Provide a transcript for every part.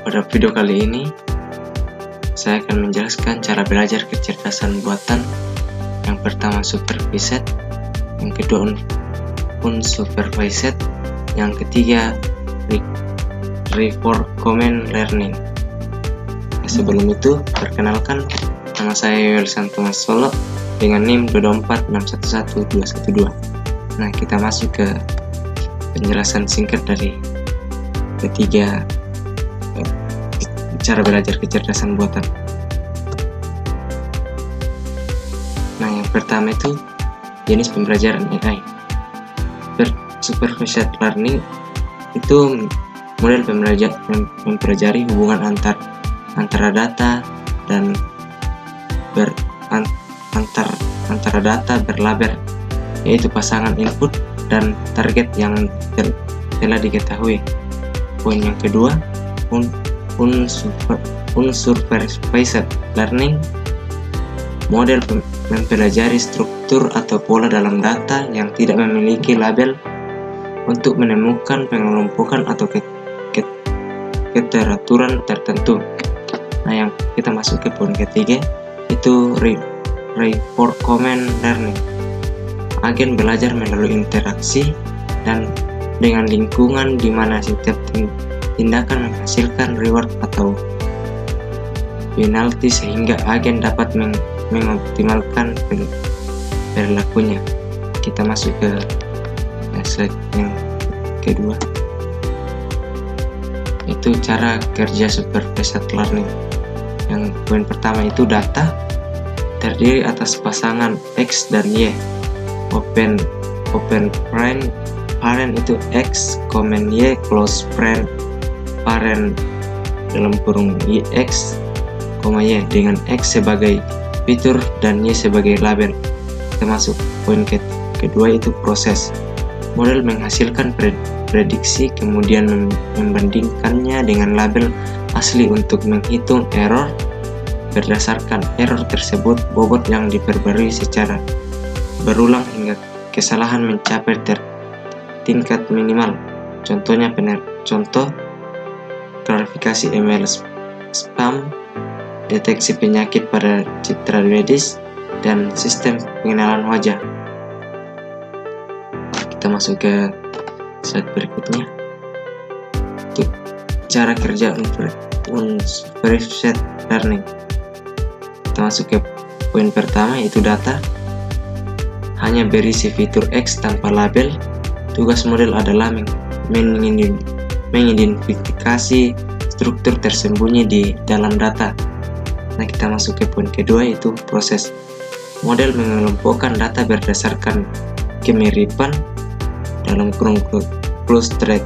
Pada video kali ini, saya akan menjelaskan cara belajar kecerdasan buatan. Yang pertama supervised, yang kedua unsupervised, yang ketiga reinforcement learning. Sebelum itu, perkenalkan, nama saya Yoel Santomas Solo dengan NIM 224611212. Nah, kita masuk ke penjelasan singkat dari ketiga cara belajar kecerdasan buatan. Nah, yang pertama itu jenis pembelajaran AI. Supervised learning itu model mempelajari hubungan antara data dan antara data berlabel, yaitu pasangan input dan target yang telah diketahui. Poin yang kedua, unsupervised learning, model mempelajari struktur atau pola dalam data yang tidak memiliki label untuk menemukan pengelompokan atau keteraturan tertentu. Nah, yang kita masuk ke poin ketiga itu reinforcement learning. Agen belajar melalui interaksi dan dengan lingkungan di mana setiap tindakan menghasilkan reward atau penalti sehingga agen dapat mengoptimalkan perilakunya. Kita masuk ke slide yang kedua, itu cara kerja supervised learning. Yang poin pertama itu data terdiri atas pasangan X dan Y. Open parent itu X, comment Y, close parent dalam kurung X, Y dengan X sebagai fitur dan Y sebagai label. Kita masuk poin kedua itu proses. Model menghasilkan prediksi kemudian membandingkannya dengan label asli untuk menghitung error. Berdasarkan error tersebot, bobot yang diperbarui secara berulang hingga kesalahan mencapai tingkat minimal. Contoh klarifikasi email spam, deteksi penyakit pada citra medis, dan sistem pengenalan wajah. Kita masuk ke slide berikutnya. Untuk cara kerja unsupervised learning. Kita masuk ke poin pertama, yaitu data hanya berisi fitur X tanpa label. Tugas model adalah mengidentifikasi struktur tersembunyi di dalam data. Nah, kita masuk ke poin kedua, yaitu proses. Model mengelompokkan data berdasarkan kemiripan dalam kurung clustering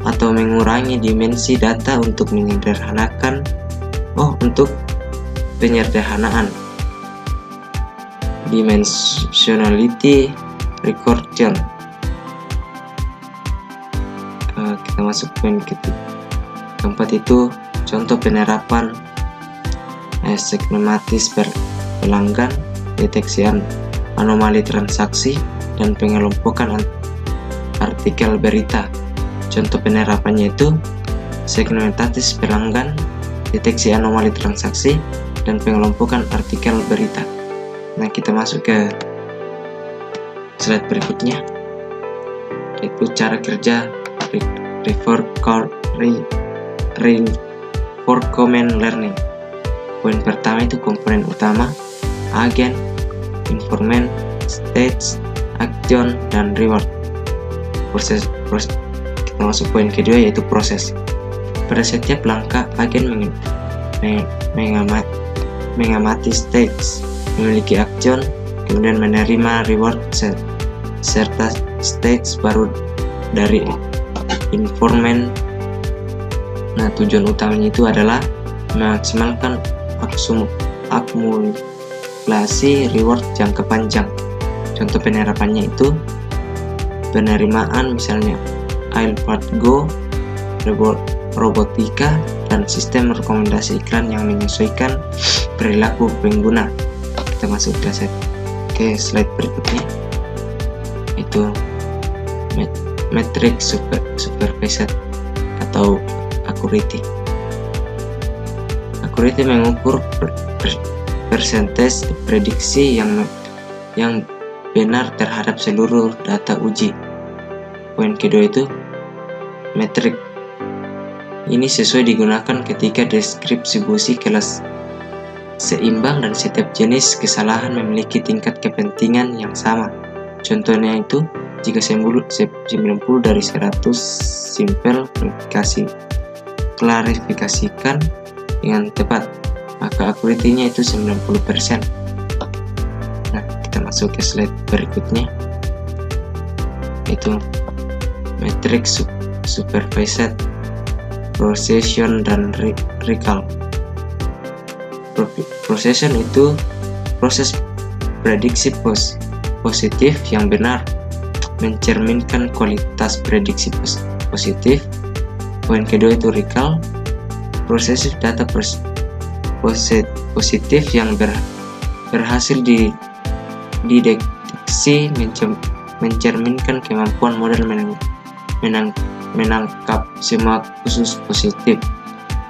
atau mengurangi dimensi data untuk penyederhanaan. Dimensionality recursion. Kita masuk poin keempat, itu contoh penerapan skematis pelanggan, deteksi anomali transaksi, dan pengelompokan artikel berita. Contoh penerapannya itu segmentatis pelanggan, deteksi anomali transaksi, dan pengelompokan artikel berita. Nah, kita masuk ke slide berikutnya, yaitu cara kerja reinforcement learning. Poin pertama itu komponen utama, agen, informant, stage, action, dan reward. Proses. Kita masuk poin kedua, yaitu proses. Pada setiap langkah, agen mengamati stage, memiliki action, kemudian menerima reward serta stage baru dari informant. Nah, tujuan utamanya itu adalah memaksimalkan akumulasi reward jangka panjang. Contoh penerapannya itu penerimaan misalnya AlphaGo, robotika, dan sistem rekomendasi iklan yang menyesuaikan perilaku pengguna. Kita masuk ke slide berikutnya, itu metrik supervised atau accuracy. Accuracy mengukur persentase prediksi yang benar terhadap seluruh data uji. Poin kedua itu metrik. Ini sesuai digunakan ketika distribusi kelas seimbang dan setiap jenis kesalahan memiliki tingkat kepentingan yang sama. Contohnya itu, jika 90 dari 100 sampel klarifikasikan dengan tepat, maka accuracy-nya itu 90%. Nah, kita masuk ke slide berikutnya, itu metrik supervised procession dan recall. Procession itu proses prediksi positif yang benar, mencerminkan kualitas prediksi positif. Poin kedua itu recall, proses data positif yang berhasil dideteksi, mencerminkan kemampuan model menangkap semua kasus positif.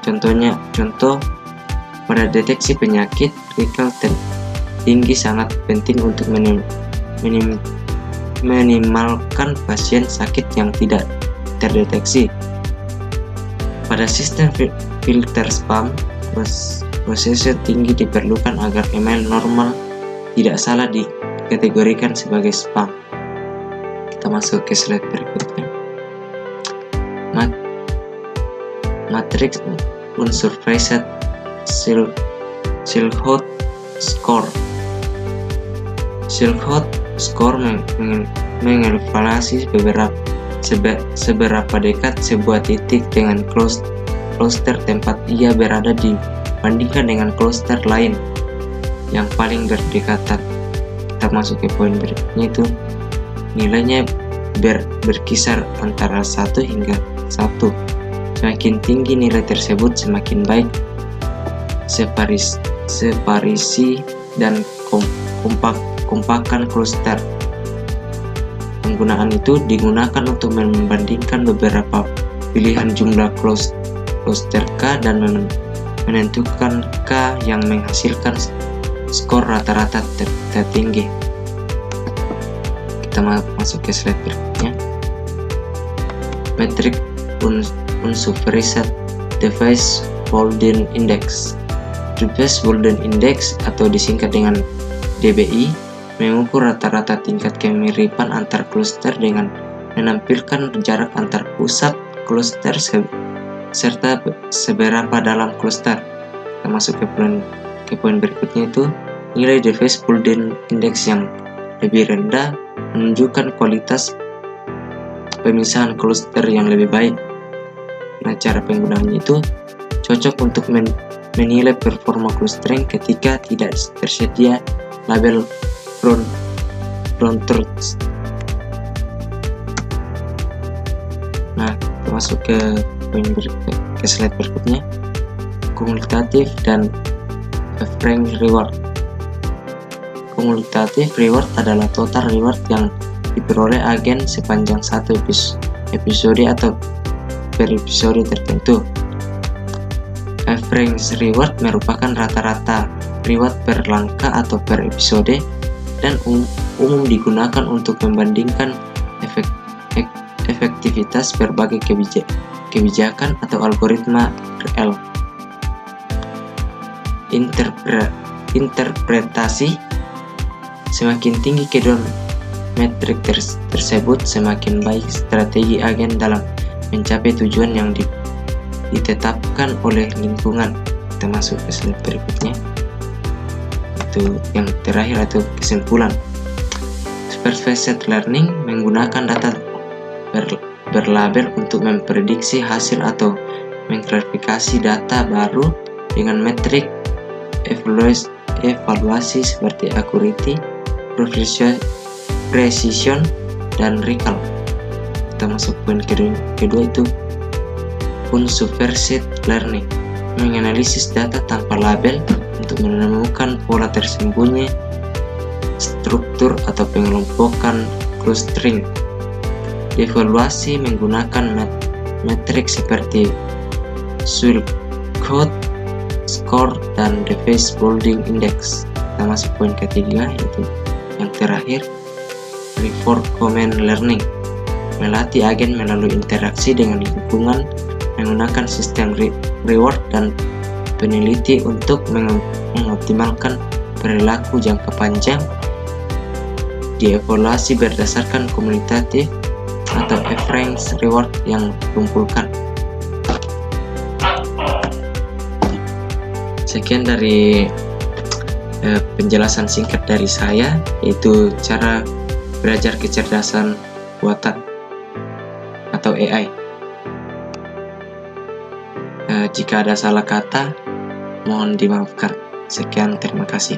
Contoh pada deteksi penyakit, recall tinggi sangat penting untuk minimalkan pasien sakit yang tidak terdeteksi. Pada sistem filter spam, prosesor tinggi diperlukan agar email normal tidak salah dikategorikan sebagai spam. Kita masuk ke slide berikutnya. Matriks unsupervised Silhouette score. Silhouette score mengevaluasi seberapa dekat sebuah titik dengan cluster tempat ia berada dibandingkan dengan cluster lain yang paling berdekatan. Kita masuk ke poin berikutnya, itu nilainya berkisar antara 1 hingga 1. Semakin tinggi nilai tersebut, semakin baik separisi dan kompakan cluster. Penggunaan itu digunakan untuk membandingkan beberapa pilihan jumlah cluster K dan menentukan K yang menghasilkan skor rata-rata tertinggi. Kita masuk ke slide berikutnya. Metrik unsupervised device Bolden Index. Device Bolden Index atau disingkat dengan DBI mengukur rata-rata tingkat kemiripan antar cluster dengan menampilkan jarak antar pusat cluster serta seberapa dalam cluster. Kita masuk ke poin berikutnya, itu nilai device Bolden Index yang lebih rendah menunjukkan kualitas pemisahan cluster yang lebih baik. Nah, cara penggunaannya itu cocok untuk menilai performa clustering ketika tidak tersedia label ground truth. Nah, kita masuk ke slide berikutnya, kumulatif dan average reward. Kumulatif reward adalah total reward yang diperoleh agen sepanjang satu episode atau per episode tertentu. Average reward merupakan rata-rata reward per langkah atau per episode dan umum digunakan untuk membandingkan efektivitas berbagai kebijakan atau algoritma RL. Interpretasi. Semakin tinggi kedua metrik tersebut, semakin baik strategi agen dalam mencapai tujuan yang ditetapkan oleh lingkungan. Kita masuk ke slide berikutnya, itu yang terakhir atau kesimpulan. Supervised learning menggunakan data berlabel untuk memprediksi hasil atau mengklarifikasi data baru dengan metrik evaluasi seperti accuracy, precision, dan recall. Kita masuk poin kedua, itu unsupervised learning, menganalisis data tanpa label untuk menemukan pola tersembunyi, struktur atau pengelompokan clustering. Evaluasi menggunakan metrik seperti Swirl Code, Score, dan Device Building Index. Kita masuk poin ketiga, yaitu yang terakhir, Reinforcement Learning, melatih agen melalui interaksi dengan lingkungan menggunakan sistem reward dan peneliti untuk mengoptimalkan perilaku jangka panjang. Dievaluasi berdasarkan kumulatif atau average reward yang dikumpulkan. Sekian dari penjelasan singkat dari saya, yaitu cara belajar kecerdasan buatan atau AI. Jika ada salah kata, mohon dimaafkan. Sekian, terima kasih.